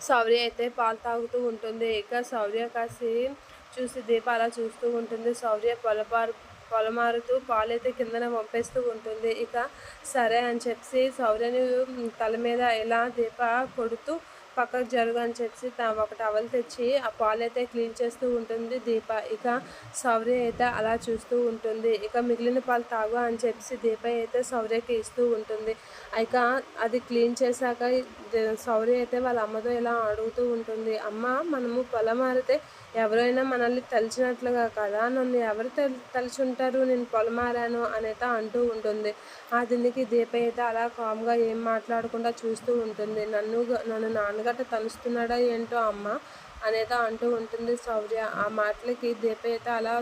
శౌర్య అయితే పాలు తాగుతూ ఉంటుంది. ఇక శౌర్య కాసి చూసి దీప అలా చూస్తూ ఉంటుంది. శౌర్య పొలమారుతూ పాలైతే కిందన వంపేస్తూ ఉంటుంది. ఇక సరే అని చెప్పి శౌర్యని తల మీద ఇలా దీప కొడుతూ పక్కకు జరుగు అని చెప్పి ఒక టవల్ తెచ్చి ఆ పాలైతే క్లీన్ చేస్తూ ఉంటుంది దీప. ఇక శౌర్య అయితే అలా చూస్తూ ఉంటుంది. ఇక మిగిలిన పాలు తాగు అని చెప్పి దీప అయితే శౌర్యకి ఇస్తూ ఉంటుంది. ఇక అది క్లీన్ చేశాక శౌర్య అయితే వాళ్ళ అమ్మతో ఇలా అడుగుతూ ఉంటుంది. అమ్మ, మనము పొలం మారితే ఎవరైనా మనల్ని తలిచినట్లుగా కదా, నన్ను ఎవరు తలుచుంటారు, నేను పొలం మారాను అనేత అంటూ ఉంటుంది. ఆ దీనికి దీప అయితే అలా కామ్గా ఏం మాట్లాడకుండా చూస్తూ ఉంటుంది. నన్ను నాన్నగట్ట తలుస్తున్నాడా ఏంటో అమ్మ అనేత అంటూ ఉంటుంది శౌర్య. ఆ మాటలకి దీప అయితే అలా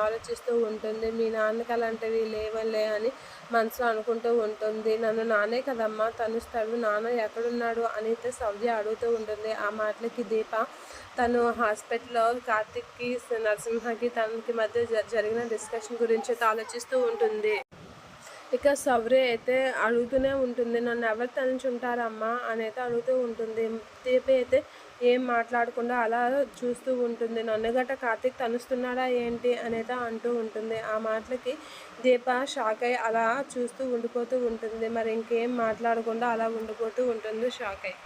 ఆలోచిస్తూ ఉంటుంది. మీ నాన్నకి అలాంటివి లేవలే అని మనసులో అనుకుంటూ ఉంటుంది. నన్ను నాన్నే కదమ్మా తనుస్తాడు, నాన్న ఎక్కడున్నాడు అని అయితే శౌర్య అడుగుతూ ఉంటుంది. ఆ మాటలకి దీప తను హాస్పిటల్లో కార్తిక్కి నరసింహకి తనకి మధ్య జరిగిన డిస్కషన్ గురించి అయితే ఆలోచిస్తూ ఉంటుంది. ఇక శౌర్య అయితే అడుగుతూనే ఉంటుంది, నన్ను ఎవరు తలుచుంటారమ్మా అని అయితే అడుగుతూ ఉంటుంది. దీప అయితే ఏం మాట్లాడకుండా అలా చూస్తూ ఉంటుంది. నన్ను గట్ట కార్తీక్ తనుస్తున్నాడా ఏంటి అనేది అంటూ ఉంటుంది. ఆ మాటలకి దీప షాక్ అయ్యి అలా చూస్తూ ఉండిపోతూ ఉంటుంది. మరి ఇంకేం మాట్లాడకుండా అలా ఉండిపోతూ ఉంటుంది షాక్ అయ్యి.